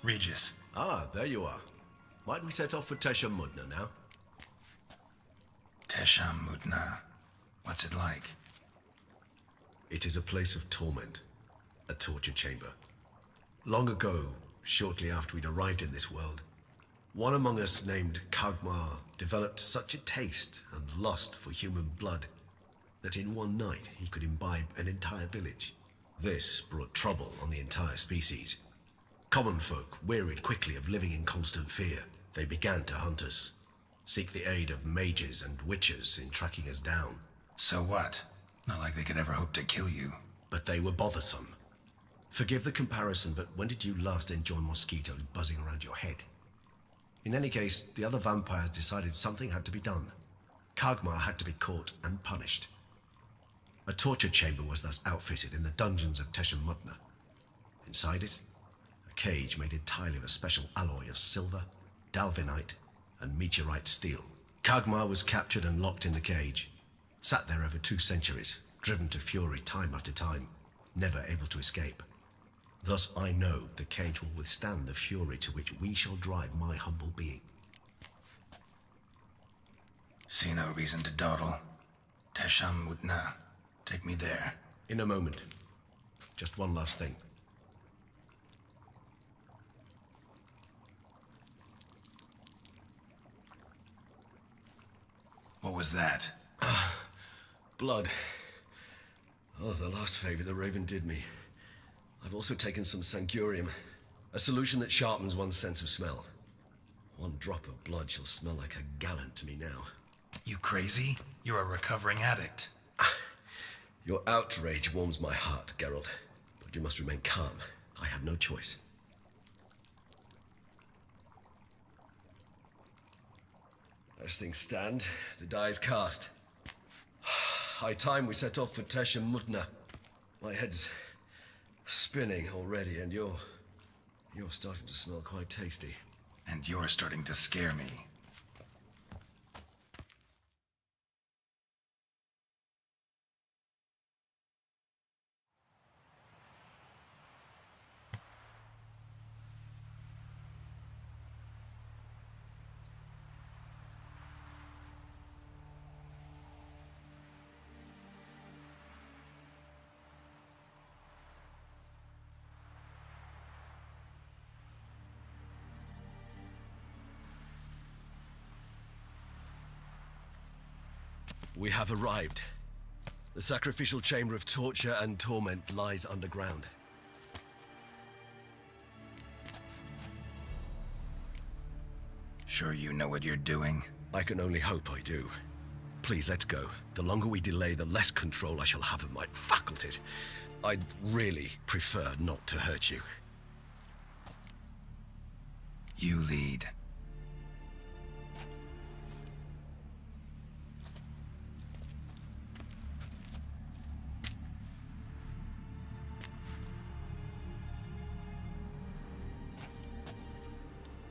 Regis. Ah, there you are. Might we set off for Teshamudna now? Teshamudna. What's it like? It is a place of torment, a torture chamber. Long ago, shortly after we'd arrived in this world, one among us named Kagmar developed such a taste and lust for human blood that in one night he could imbibe an entire village. This brought trouble on the entire species. Common folk wearied quickly of living in constant fear. They began to hunt us, seek the aid of mages and witches in tracking us down. So what? Not like they could ever hope to kill you. But they were bothersome. Forgive the comparison, but when did you last enjoy mosquitoes buzzing around your head? In any case, the other vampires decided something had to be done. Kagmar had to be caught and punished. A torture chamber was thus outfitted in the dungeons of Teshamudna. Inside it, a cage made entirely of a special alloy of silver, dalvinite, and meteorite steel. Kagmar was captured and locked in the cage, sat there over 2 centuries, driven to fury time after time, never able to escape. Thus I know the cage will withstand the fury to which we shall drive my humble being. See no reason to dawdle. Teshamudna. Take me there. In a moment. Just one last thing. What was that? Blood. Oh, the last favor the Raven did me. I've also taken some Sancurium, a solution that sharpens one's sense of smell. One drop of blood shall smell like a gallant to me now. You crazy? You're a recovering addict. Your outrage warms my heart, Geralt, but you must remain calm. I have no choice. As things stand, the die is cast. High time we set off for Teshamudna. My head's spinning already, and you're starting to smell quite tasty. And you're starting to scare me. We have arrived. The sacrificial chamber of torture and torment lies underground. Sure you know what you're doing? I can only hope I do. Please, let's go. The longer we delay, the less control I shall have of my faculties. I'd really prefer not to hurt you. You lead.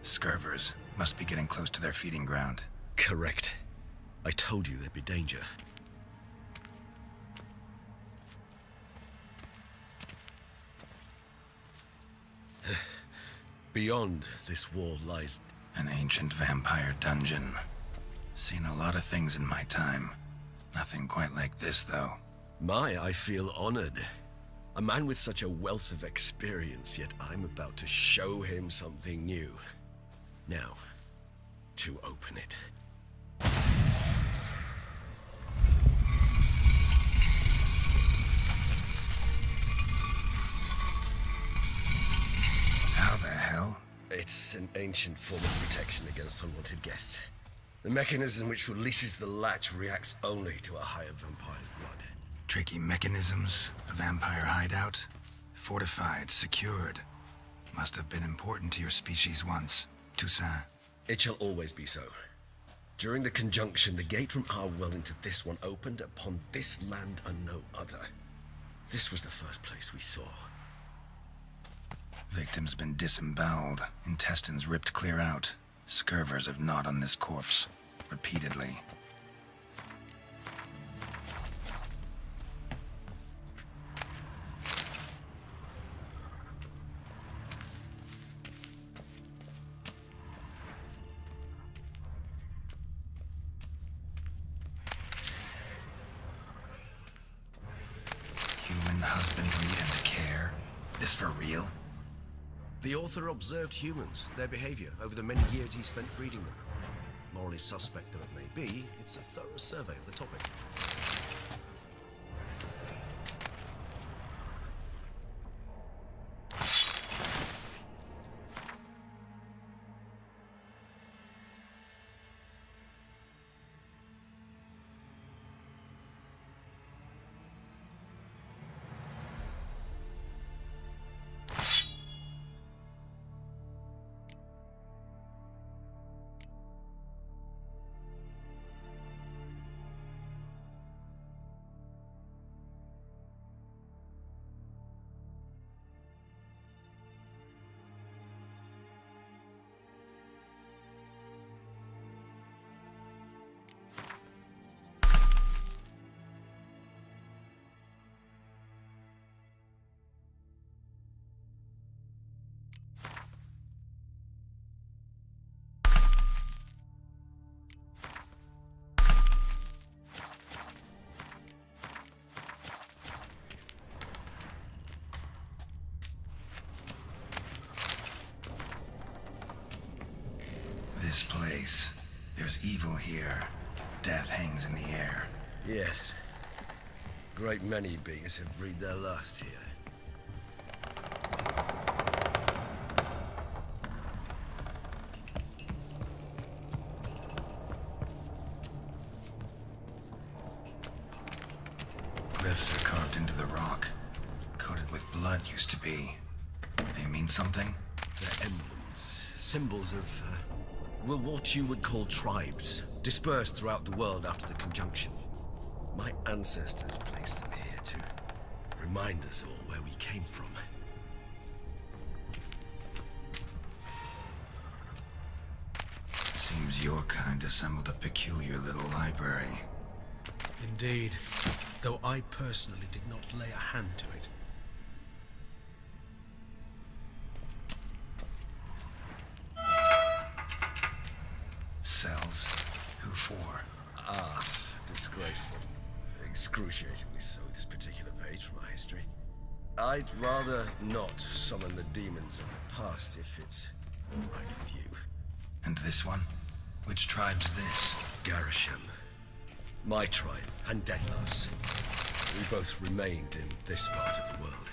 Scurvers must be getting close to their feeding ground. Correct. I told you there'd be danger. Beyond this wall lies... An ancient vampire dungeon. Seen a lot of things in my time. Nothing quite like this, though. I feel honored. A man with such a wealth of experience, yet I'm about to show him something new. Now, to open it. How the hell? It's an ancient form of protection against unwanted guests. The mechanism which releases the latch reacts only to a higher vampire's blood. Tricky mechanisms, a vampire hideout, fortified, secured. Must have been important to your species once. Toussaint. It shall always be so. During the conjunction, the gate from our world into this one opened upon this land and no other. This was the first place we saw. Victim's been disemboweled, intestines ripped clear out. Scurvers have gnawed on this corpse, repeatedly. for real? The author observed humans, their behavior, over the many years he spent breeding them. Morally suspect though it may be, it's a thorough survey of the topic. This place. There's evil here. Death hangs in the air. Yes. Great many beings have breathed their last here. Glyphs are carved into the rock. Coated with blood used to be. They mean something? They're emblems, symbols of, well, what you would call tribes, dispersed throughout the world after the conjunction. My ancestors placed them here to remind us all where we came from. Seems your kind assembled a peculiar little library. Indeed, though I personally did not lay a hand to it. Cells? Who for? Disgraceful. Excruciatingly so, this particular page from our history. I'd rather not summon the demons of the past if it's all right with you. And this one? Which tribe's this? Garisham. My tribe and Deadlove's. We both remained in this part of the world.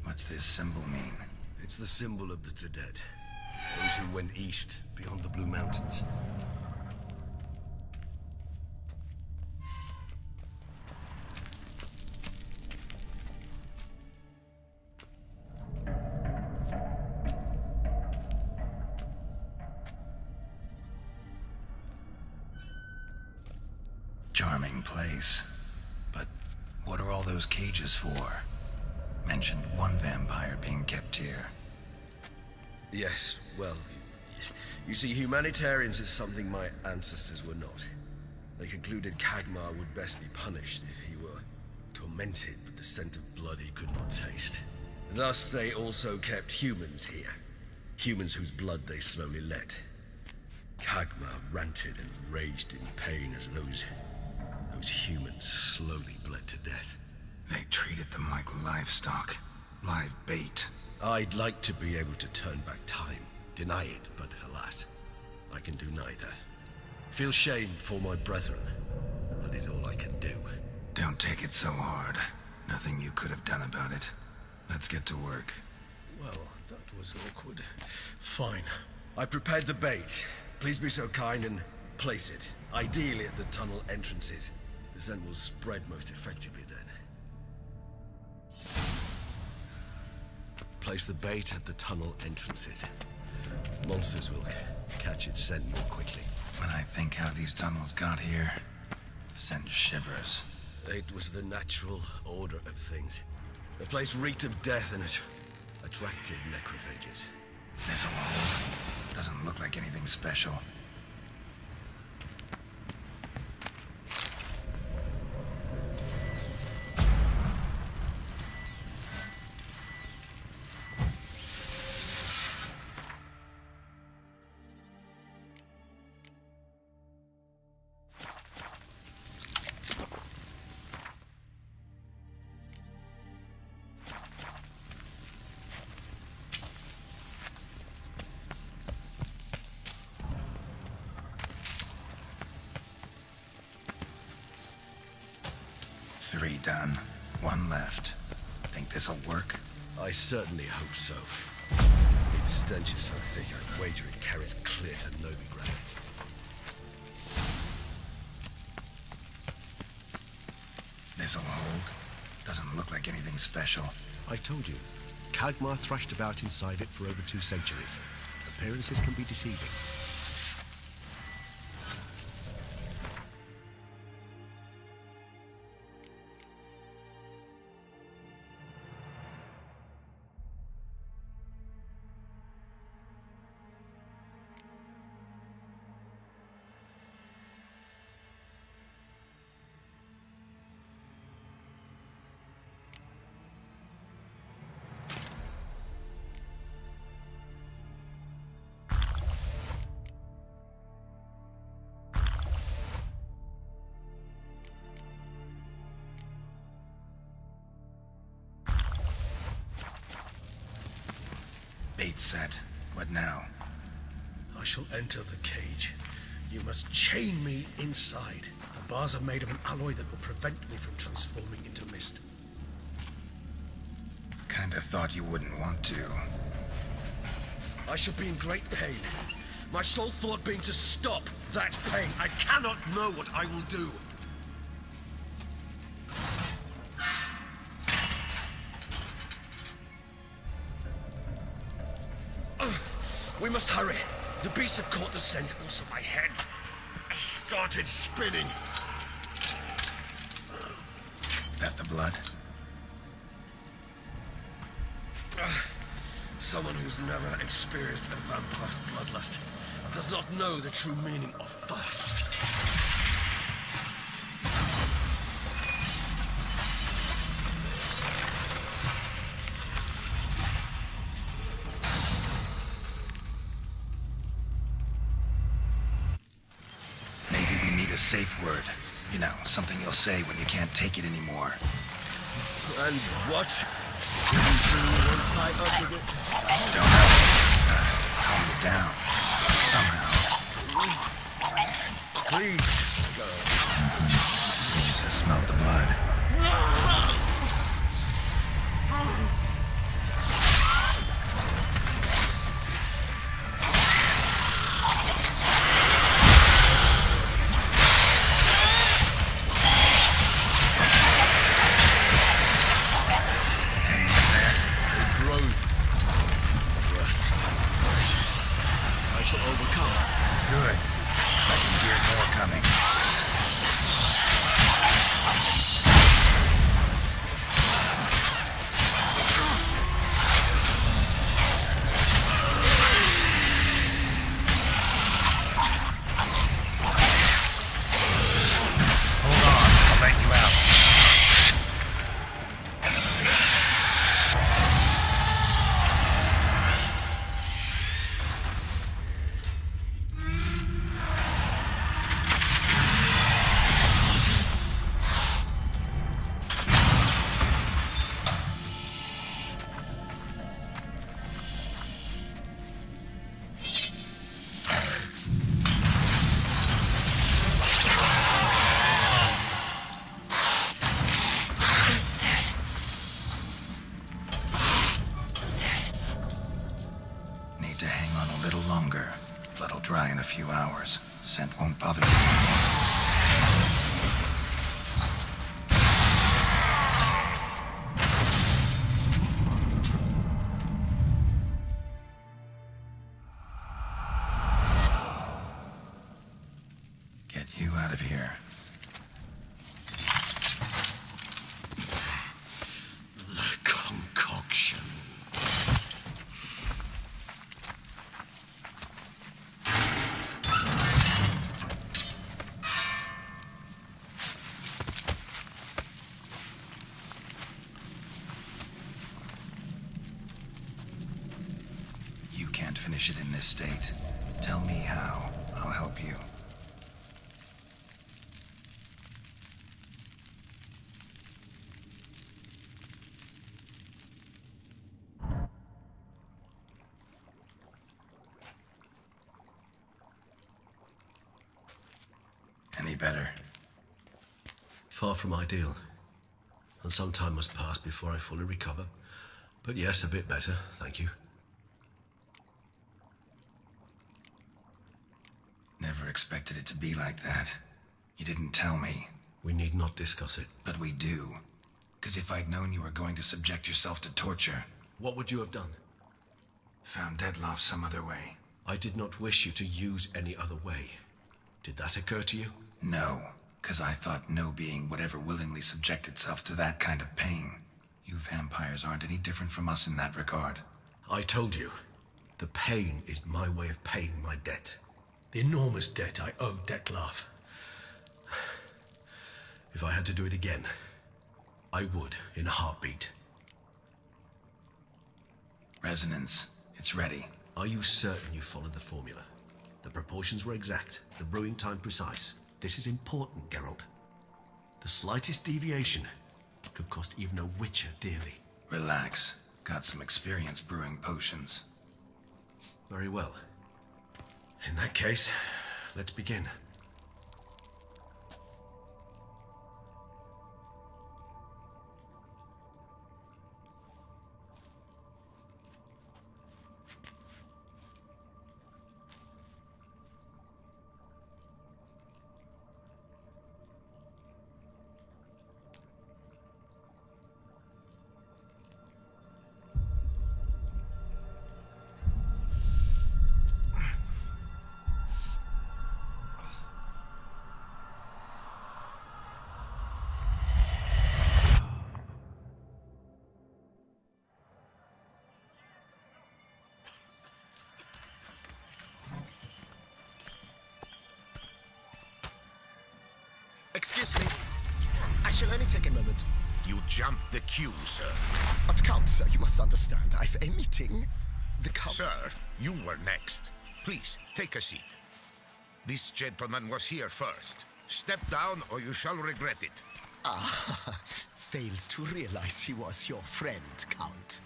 What's this symbol mean? It's the symbol of the Dead. Those who went east beyond the Blue Mountains. Charming place. But what are all those cages for? Mentioned one vampire being kept here. Yes, well, you see, humanitarians is something my ancestors were not. They concluded Kagmar would best be punished if he were tormented with the scent of blood he could not taste. Thus, they also kept humans here. Humans whose blood they slowly let. Kagmar ranted and raged in pain as those humans slowly bled to death. They treated them like livestock. Live bait. I'd like to be able to turn back time, deny it, but alas, I can do neither. Feel shame for my brethren. That is all I can do. Don't take it so hard. Nothing you could have done about it. Let's get to work. Well, that was awkward. Fine. I prepared the bait. Please be so kind and place it, ideally at the tunnel entrances. The scent will spread most effectively then. Place the bait at the tunnel entrances. Monsters will catch its scent more quickly. When I think how these tunnels got here, send shivers. It was the natural order of things. The place reeked of death and it attracted necrophages. This'll hold. Doesn't look like anything special. done. One left. Think this'll work? I certainly hope so. Its stench is so thick, I'd wager it carries clear to Novigrad. This'll hold. Doesn't look like anything special. I told you, Kagmar thrashed about inside it for over 2 centuries. Appearances can be deceiving. Bait set. What now? I shall enter the cage. You must chain me inside. The bars are made of an alloy that will prevent me from transforming into mist. Kinda thought you wouldn't want to. I shall be in great pain. My sole thought being to stop that pain. I cannot know what I will do. We must hurry. The beasts have caught the scent, also my head started spinning. That the blood? Someone who's never experienced a vampire's bloodlust does not know the true meaning of thirst. A safe word. You know, something you'll say when you can't take it anymore. And what did you do once I uttered it? Don't know. Calm it down. Somehow. Please, go. Just smelled the blood. Good, 'cause I can hear more coming. Hold on, I'll let you out. Need to hang on a little longer. Blood'll dry in a few hours. Scent won't bother you. Get you out of here. The concoction. You can't finish it in this state. Tell me how. I'll help you. Any better? Far from ideal. and some time must pass before I fully recover. But yes, a bit better, thank you. Never expected it to be like that. You didn't tell me. We need not discuss it. But we do. Because if I'd known you were going to subject yourself to torture... What would you have done? Found Deadloff some other way. I did not wish you to use any other way. Did that occur to you? No, because I thought no being would ever willingly subject itself to that kind of pain. You vampires aren't any different from us in that regard. I told you, the pain is my way of paying my debt. The enormous debt I owe Detlef. If I had to do it again, I would in a heartbeat. Resonance. It's ready. Are you certain you followed the formula? The proportions were exact, the brewing time precise. This is important, Geralt. The slightest deviation could cost even a witcher dearly. Relax. Got some experience brewing potions. Very well. In that case, let's begin. Excuse me. I shall only take a moment. You jumped the queue, sir. But Count, sir, you must understand. I've a meeting. The Count... Sir, you were next. Please, take a seat. This gentleman was here first. Step down or you shall regret it. Ah, fails to realize he was your friend, Count.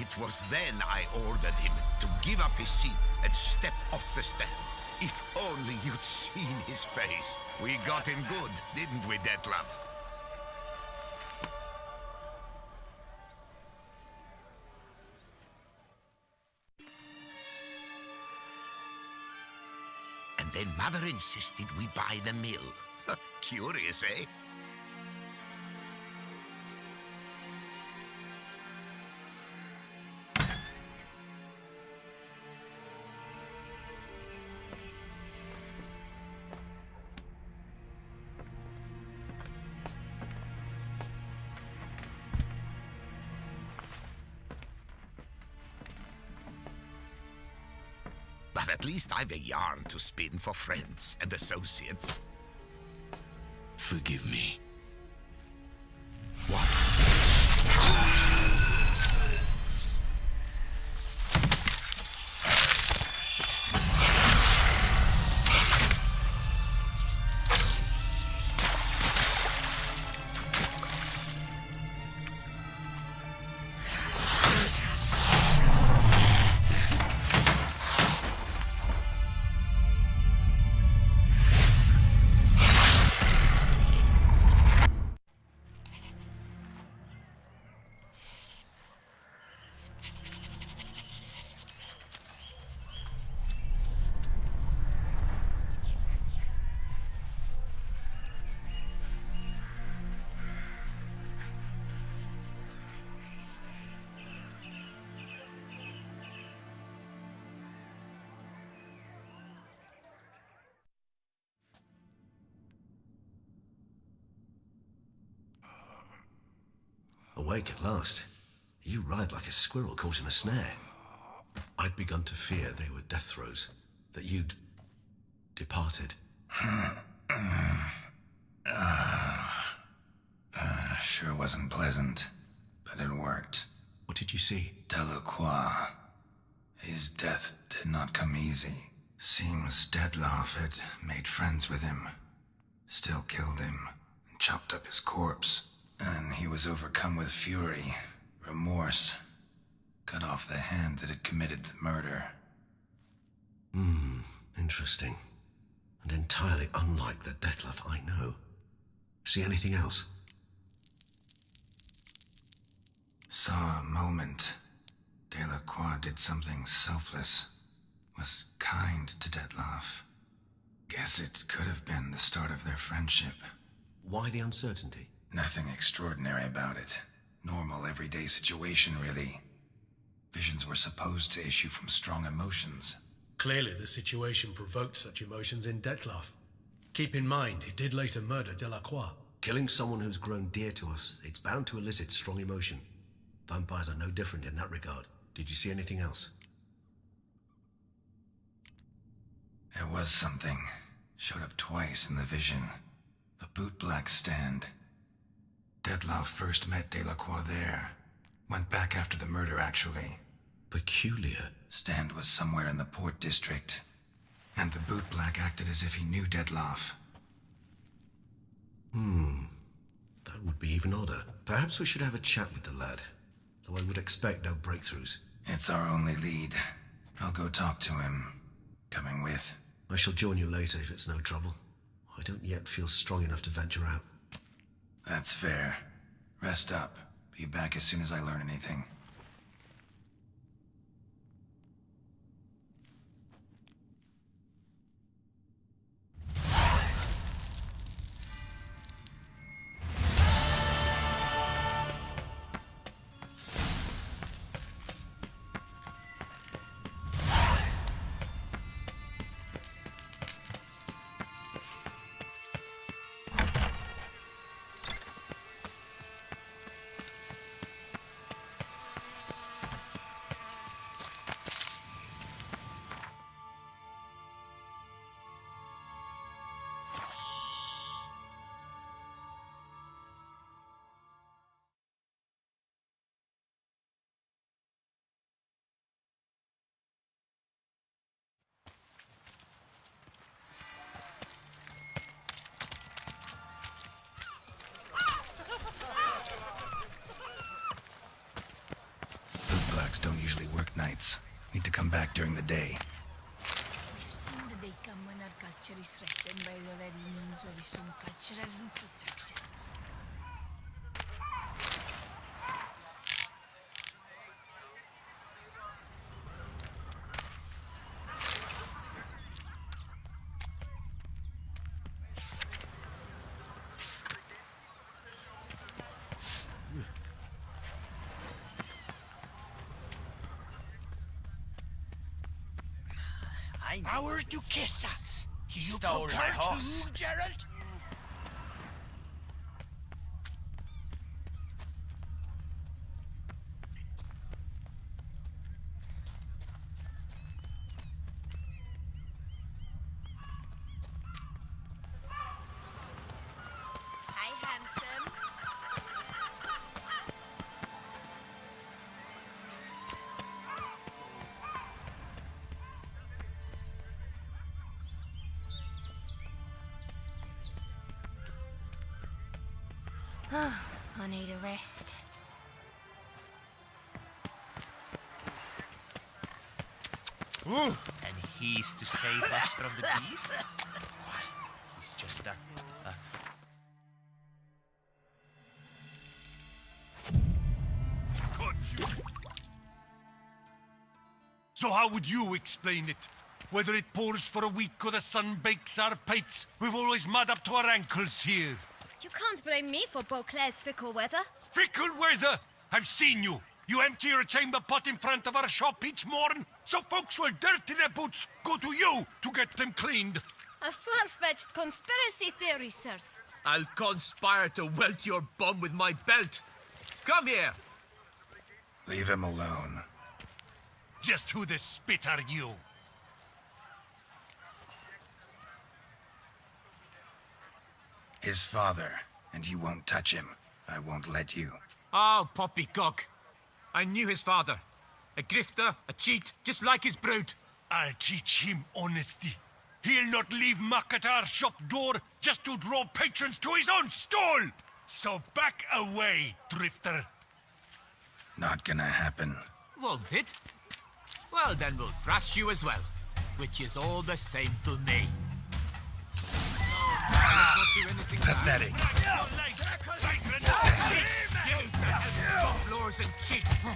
It was then I ordered him to give up his seat and step off the stand. If only you'd seen his face. We got him good, didn't we, Detlef? And then Mother insisted we buy the mill. Curious, eh? But at least I've a yarn to spin for friends and associates. Forgive me. Awake at last. You ride like a squirrel caught in a snare. I'd begun to fear they were death throes, that you'd departed. Sure wasn't pleasant, but it worked. What did you see? Delacroix. His death did not come easy. Seems Dettlaff had made friends with him, still killed him, and chopped up his corpse. And he was overcome with fury, remorse, cut off the hand that had committed the murder. Interesting. And entirely unlike the Dettlaff I know. See anything else? Saw a moment. Delacroix did something selfless. Was kind to Dettlaff. Guess it could have been the start of their friendship. Why the uncertainty? Nothing extraordinary about it. Normal, everyday situation, really. Visions were supposed to issue from strong emotions. Clearly, the situation provoked such emotions in Dettlaff. Keep in mind, he did later murder Delacroix. Killing someone who's grown dear to us, it's bound to elicit strong emotion. Vampires are no different in that regard. Did you see anything else? There was something. Showed up twice in the vision. A bootblack stand. Dettlaff first met Delacroix there. Went back after the murder, actually. Peculiar. Stand was somewhere in the port district. And the bootblack acted as if he knew Dettlaff. That would be even odder. Perhaps we should have a chat with the lad. Though I would expect no breakthroughs. It's our only lead. I'll go talk to him. Coming with. I shall join you later if it's no trouble. I don't yet feel strong enough to venture out. That's fair. Rest up. Be back as soon as I learn anything. Bootblacks don't usually work nights. Need to come back during the day. We've seen that they come when our culture is threatened by the very means of its own cultural protection. Our Duchessa! You stole poke my her horse. too, Gerald? Hi, handsome. I need a rest. And he's to save us from the beast? Why, he's just a... So how would you explain it? Whether it pours for a week or the sun bakes our pipes, we've always mud up to our ankles here. You can't blame me for Beauclair's fickle weather. Fickle weather! I've seen you. You empty your chamber pot in front of our shop each morn, so folks will dirty their boots, go to you to get them cleaned. A far-fetched conspiracy theory, sirs. I'll conspire to welt your bum with my belt. Come here. Leave him alone. Just who the spit are you? His father, and you won't touch him. I won't let you. Oh, poppycock. I knew his father. A grifter, a cheat, just like his brood. I'll teach him honesty. He'll not leave muck at our shop door just to draw patrons to his own stall. So back away, drifter. Not gonna happen. Won't it? Well, then we'll thrash you as well, which is all the same to me. Pathetic. Stop lures and cheats.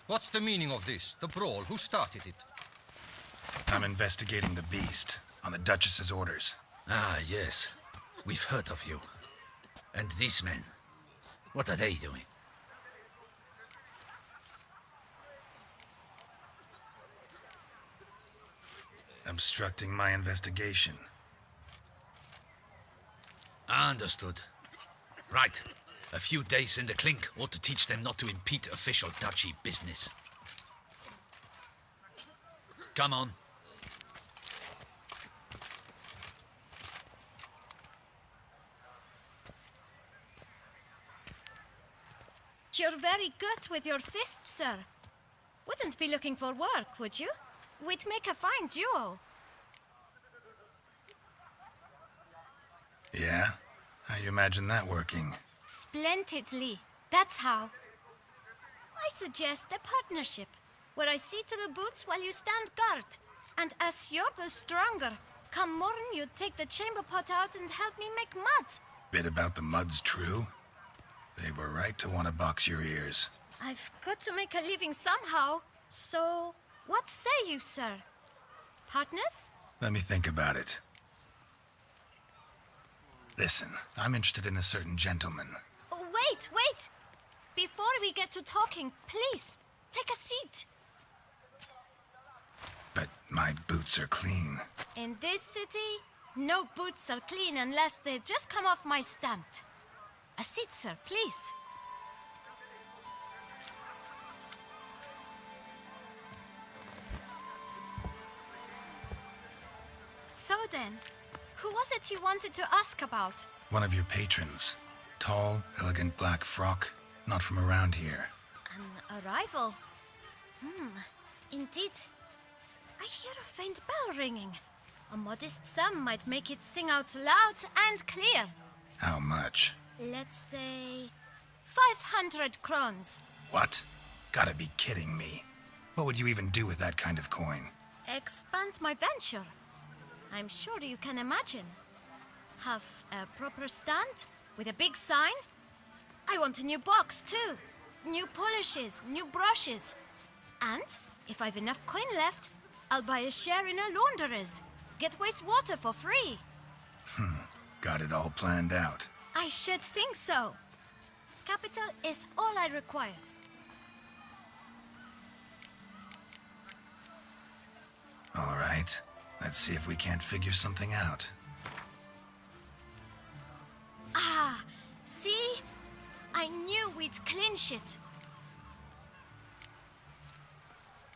What's the meaning of this? The brawl? Who started it? I'm investigating the beast on the Duchess's orders. Ah, yes. We've heard of you. And these men, what are they doing? Obstructing my investigation. Understood. Right. A few days in the clink ought to teach them not to impede official duchy business. Come on. You're very good with your fists, sir. Wouldn't be looking for work, would you? We'd make a fine duo. Yeah? How you imagine that working? Splendidly. That's how. I suggest a partnership, where I see to the boots while you stand guard. And as you're the stronger, come morn you take the chamber pot out and help me make mud. Bit about the mud's true? They were right to want to box your ears. I've got to make a living somehow. So, what say you, sir? Partners? Let me think about it. Listen, I'm interested in a certain gentleman. Wait, wait! Before we get to talking, please, take a seat. But my boots are clean. In this city, no boots are clean unless they just come off my stand. A seat, sir, please. So then, who was it you wanted to ask about? One of your patrons. Tall, elegant black frock. Not from around here. An arrival? Indeed. I hear a faint bell ringing. A modest sum might make it sing out loud and clear. How much? Let's say 500 crowns. What? Gotta be kidding me. What would you even do with that kind of coin? Expand my venture. I'm sure you can imagine. Have a proper stand with a big sign. I want a new box too. New polishes, new brushes. And if I've enough coin left, I'll buy a share in a launderer's. Get wastewater for free. Got it all planned out. I should think so. Capital is all I require. All right. Let's see if we can't figure something out. Ah, see? I knew we'd clinch it.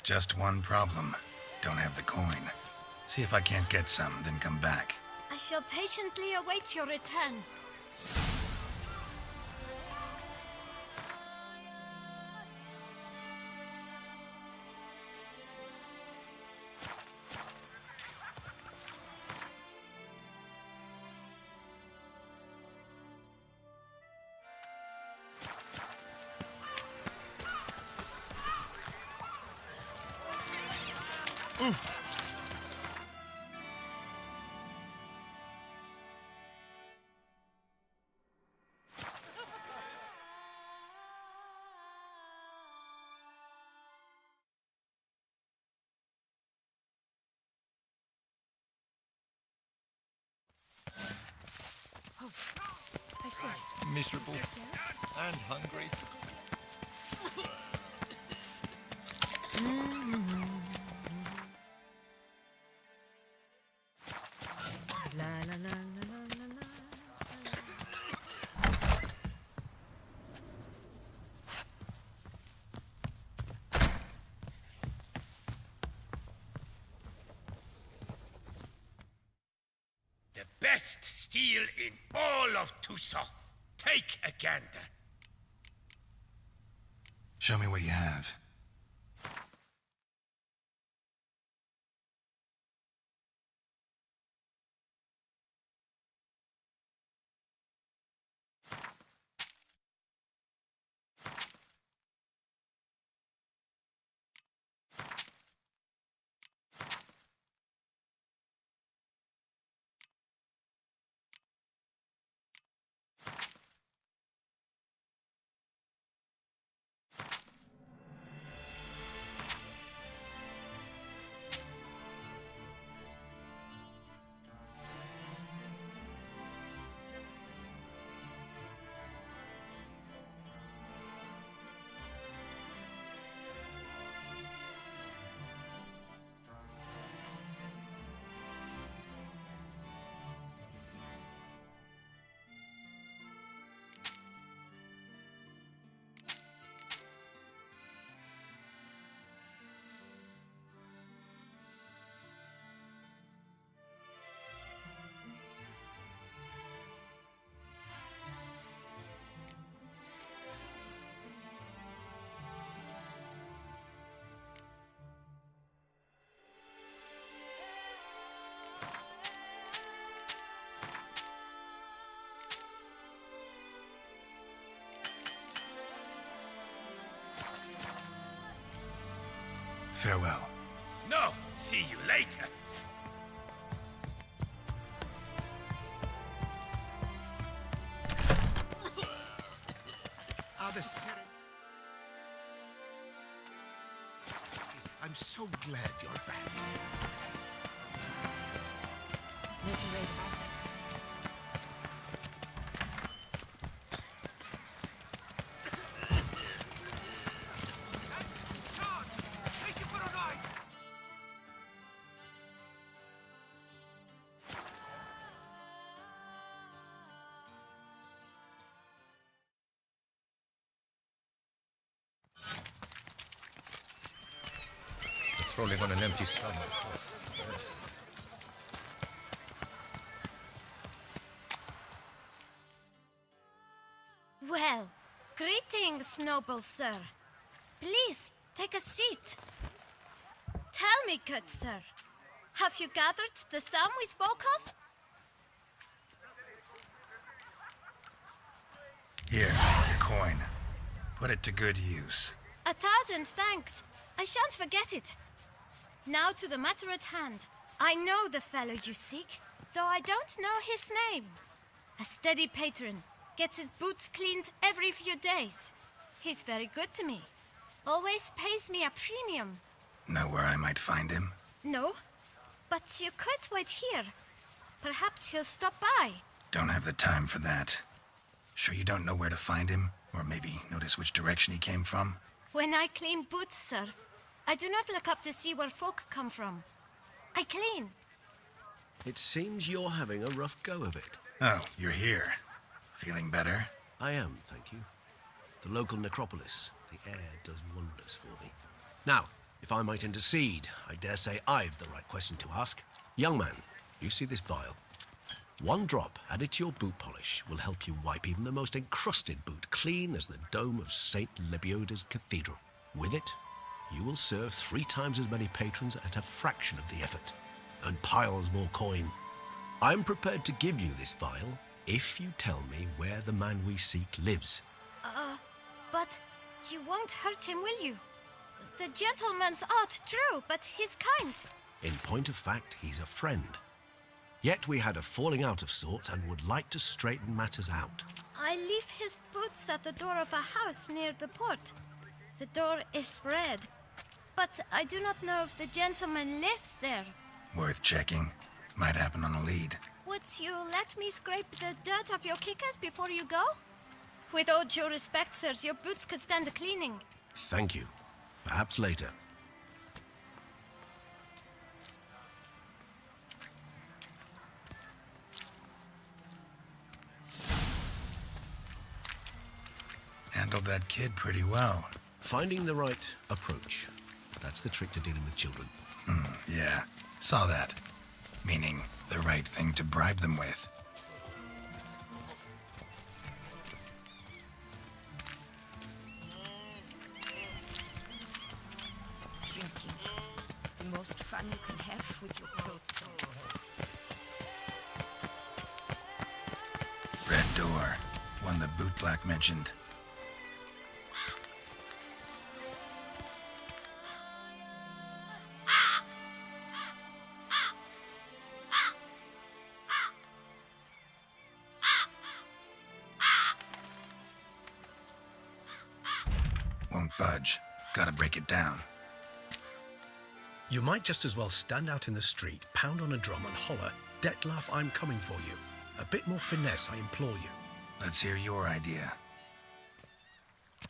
Just one problem. Don't have the coin. See if I can't get some, then come back. I shall patiently await your return. I see. Miserable and hungry. best steel in all of Tucson. Take a gander. Show me what you have. Farewell. No, see you later. I'm so glad you're back. No two ways about it. Rolling on an empty stomach. Well, greetings, noble sir. Please, take a seat. Tell me, good sir, have you gathered the sum we spoke of? Here, your coin. Put it to good use. 1,000 thanks. I shan't forget it. Now to the matter at hand. I know the fellow you seek, though I don't know his name. A steady patron, gets his boots cleaned every few days. He's very good to me. Always pays me a premium. Know where I might find him? No, but you could wait here. Perhaps he'll stop by. Don't have the time for that. Sure you don't know where to find him? Or maybe notice which direction he came from? When I clean boots, sir, I do not look up to see where folk come from. I clean. It seems you're having a rough go of it. Oh, you're here. Feeling better? I am, thank you. The local necropolis. The air does wonders for me. Now, if I might intercede, I dare say I've the right question to ask. Young man, you see this vial? One drop added to your boot polish will help you wipe even the most encrusted boot clean as the dome of St. Lebioda's Cathedral. With it, you will serve 3 times as many patrons at a fraction of the effort, and piles more coin. I'm prepared to give you this vial if you tell me where the man we seek lives. But you won't hurt him, will you? The gentleman's odd, true, but he's kind. In point of fact, he's a friend. Yet we had a falling out of sorts and would like to straighten matters out. I leave his boots at the door of a house near the port. The door is red, but I do not know if the gentleman lives there. Worth checking. Might happen on a lead. Would you let me scrape the dirt off your kickers before you go? With all due respect, sirs, your boots could stand a cleaning. Thank you. Perhaps later. Handled that kid pretty well. Finding the right approach. That's the trick to dealing with children. Yeah, saw that. Meaning, The right thing to bribe them with. Drinking. The most fun you can have with your clothes on. Red door. One the bootblack mentioned. Won't budge. Gotta break it down. You might just as well stand out in the street, pound on a drum and holler, "Detlef, I'm coming for you." A bit more finesse, I implore you. Let's hear your idea.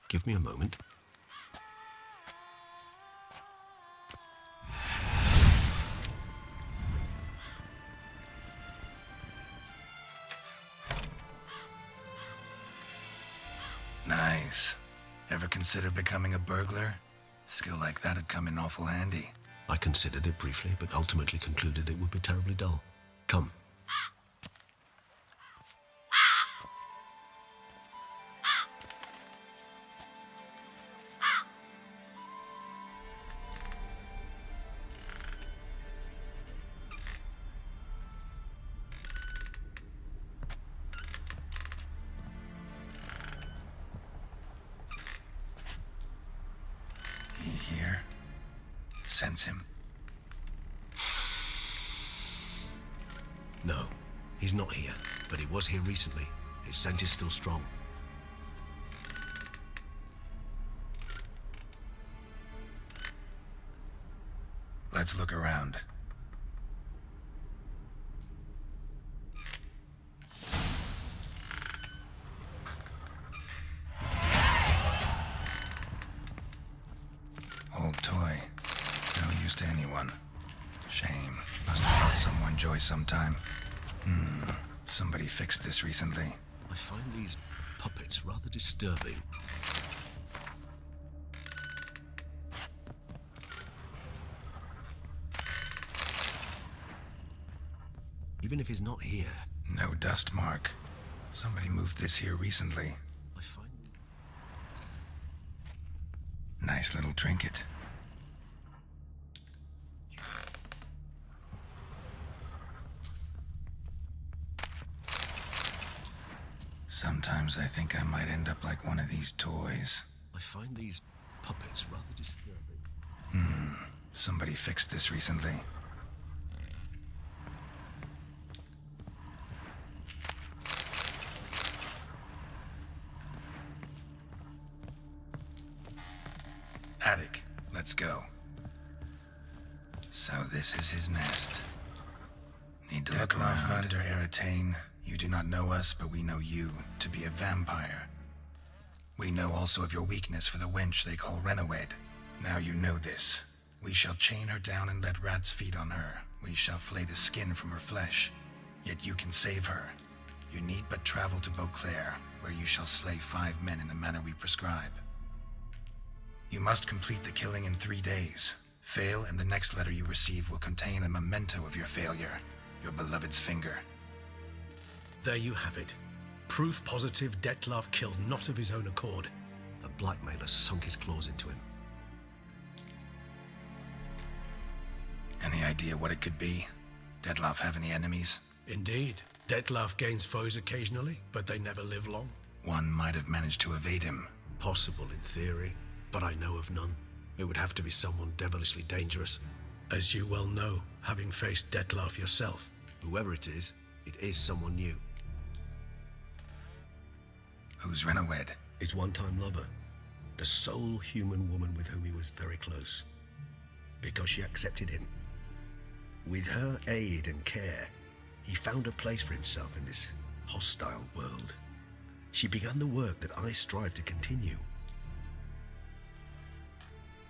Give me a moment. Nice. Ever consider becoming a burglar? Skill like that'd come in awful handy. I considered it briefly, but ultimately concluded it would be terribly dull. Come. He here? Sense him. No, he's not here, but he was here recently. His scent is still strong. Let's look around. Old toy. No use to anyone. Shame. Must have brought someone joy sometime. Somebody fixed this recently. I find these puppets rather disturbing. Even if he's not here, No dust mark. Somebody moved this here recently. I find... Nice little trinket. Sometimes I think I might end up like one of these toys. I find these puppets rather disturbing. Somebody fixed this recently. Attic, let's go. So this is his nest. Need to look around. Vander Eritane, you do not know us, but we know you to be a vampire. We know also of your weakness for the wench they call Renowed. Now you know this. We shall chain her down and let rats feed on her. We shall flay the skin from her flesh. Yet you can save her. You need but travel to Beauclair, where you shall slay 5 men in the manner we prescribe. You must complete the killing in 3 days. Fail, and the next letter you receive will contain a memento of your failure. Your beloved's finger. There you have it. Proof positive Detlef killed not of his own accord. A blackmailer sunk his claws into him. Any idea what it could be? Detlef have any enemies? Indeed. Detlef gains foes occasionally, but they never live long. One might have managed to evade him. Possible in theory, but I know of none. It would have to be someone devilishly dangerous. As you well know, having faced Detlef yourself. Whoever it is someone new. Who's Renowed? His one-time lover. The sole human woman with whom he was very close. Because she accepted him. With her aid and care, he found a place for himself in this hostile world. She began the work that I strive to continue.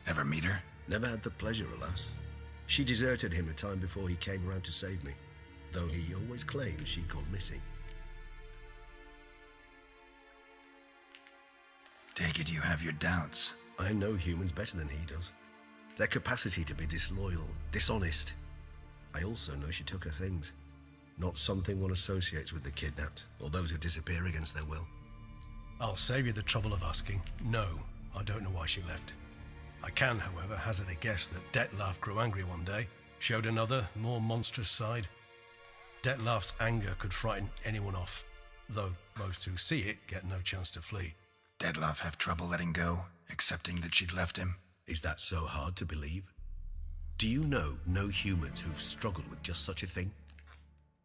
Ever meet her? Never had the pleasure, alas. She deserted him a time before he came around to save me, though he always claimed she'd gone missing. Take it you have your doubts. I know humans better than he does. Their capacity to be disloyal, dishonest. I also know she took her things. not something one associates with the kidnapped, or those who disappear against their will. I'll save you the trouble of asking. No, I don't know why she left. I can, however, hazard a guess that Detlef grew angry one day, showed another, more monstrous side. Detlef's anger could frighten anyone off, though most who see it get no chance to flee. Detlef have trouble letting go, accepting that she'd left him? Is that so hard to believe? Do you know no humans who've struggled with just such a thing?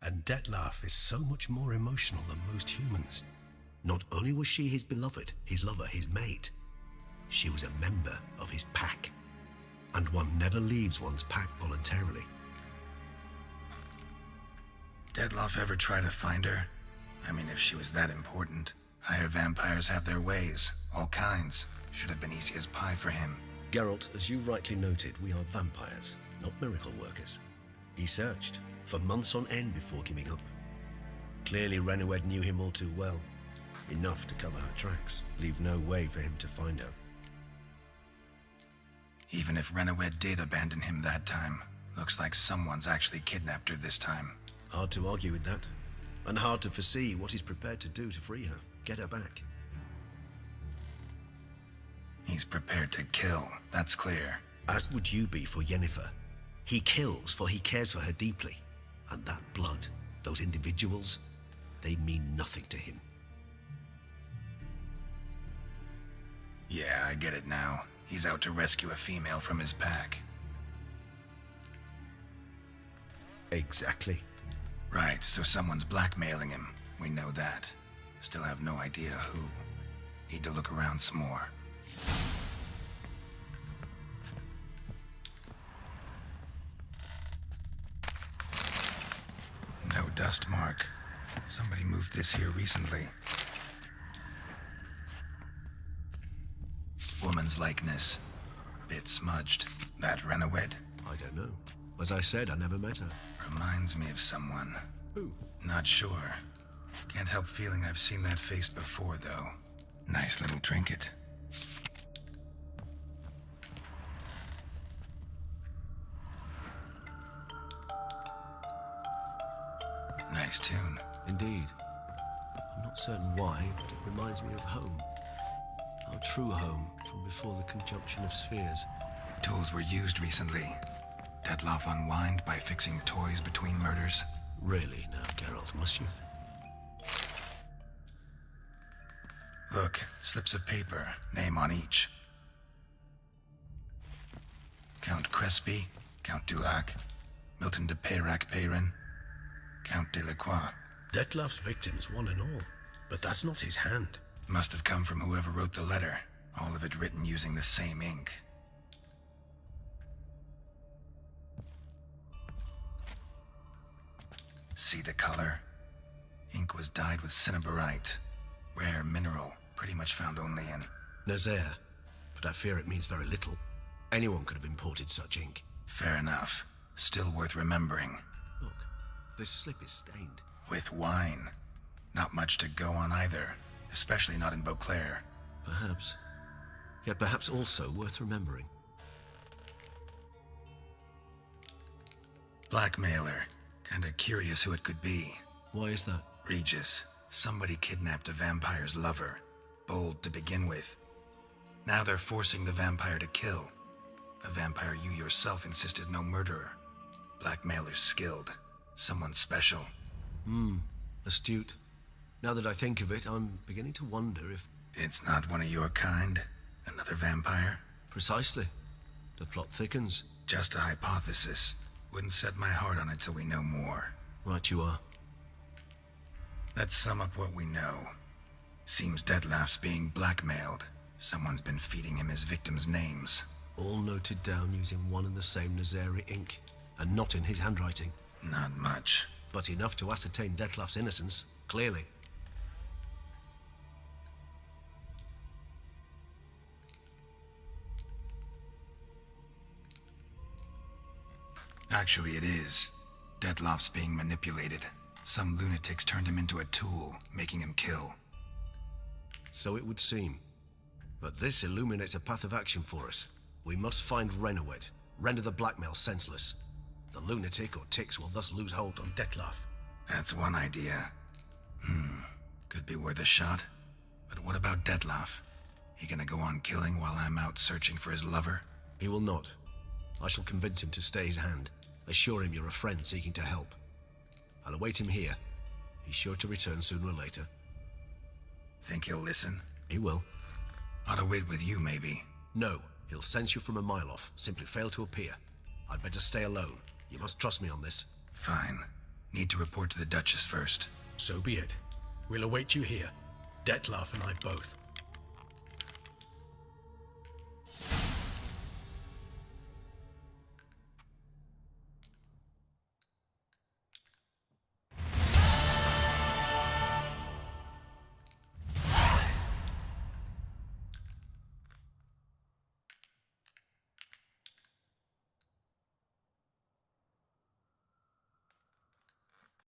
And Detlef is so much more emotional than most humans. Not only was she his beloved, his lover, his mate, she was a member of his pack. And one never leaves one's pack voluntarily. Detlef ever try to find her? I mean, if she was that important. Higher vampires have their ways, all kinds. Should have been easy as pie for him. Geralt, as you rightly noted, we are vampires, not miracle workers. He searched for months on end before giving up. Clearly Renoued knew him all too well. Enough to cover her tracks, leave no way for him to find her. Even if Renoued did abandon him that time, looks like someone's actually kidnapped her this time. Hard to argue with that, and hard to foresee what he's prepared to do to free her, get her back. He's prepared to kill, that's clear. As would you be for Yennefer. He kills for he cares for her deeply. And that blood, those individuals, they mean nothing to him. Yeah, I get it now. He's out to rescue a female from his pack. Exactly. Right, so someone's blackmailing him. We know that. Still have no idea who. Need to look around some more. No dust mark. Somebody moved this here recently. Woman's likeness. Bit smudged. That Renoued? I don't know. As I said, I never met her. Reminds me of someone. Who? Not sure. Can't help feeling I've seen that face before, though. Nice little trinket. Nice tune. Indeed. I'm not certain why, but it reminds me of home. Our true home from before the conjunction of spheres. Tools were used recently. Detlef unwind by fixing toys between murders. Really now, Geralt, must you? Look, slips of paper, name on each. Count Crespi, Count Dulac, Milton de Peyrac-Peyrin, Count de Lacroix. Detlef's victims, one and all. But that's not his hand. Must have come from whoever wrote the letter. All of it written using the same ink. See the color? Ink was dyed with cinnabarite. Rare mineral, pretty much found only in Nazaire, but I fear it means very little. Anyone could have imported such ink. Fair enough. Still worth remembering. Look, this slip is stained. With wine. Not much to go on either, especially not in Beauclair. Perhaps. Yet perhaps also worth remembering. Blackmailer. Kinda curious who it could be. Why is that? Regis. Somebody kidnapped a vampire's lover. Bold to begin with. Now they're forcing the vampire to kill. A vampire you yourself insisted no murderer. Blackmailer's skilled. Someone special. Astute. Now that I think of it, I'm beginning to wonder if... It's not one of your kind? Another vampire? Precisely. The plot thickens. Just a hypothesis. Wouldn't set my heart on it till we know more. Right you are. Let's sum up what we know. Seems Detlef's being blackmailed. Someone's been feeding him his victims' names. All noted down using one and the same Nazaire ink, and not in his handwriting. Not much. But enough to ascertain Detlef's innocence, clearly. Actually, it is. Detlef's being manipulated. Some lunatics turned him into a tool, making him kill. So it would seem. But this illuminates a path of action for us. We must find Renoued, render the blackmail senseless. The lunatic or ticks will thus lose hold on Detlef. That's one idea. Could be worth a shot. But what about Detlef? He gonna go on killing while I'm out searching for his lover? He will not. I shall convince him to stay his hand. Assure him you're a friend seeking to help. I'll await him here. He's sure to return sooner or later. Think he'll listen? He will. Ought to wait with you, maybe. No, he'll sense you from a mile off. Simply fail to appear. I'd better stay alone. You must trust me on this. Fine. Need to report to the Duchess first. So be it. We'll await you here. Detlef and I both.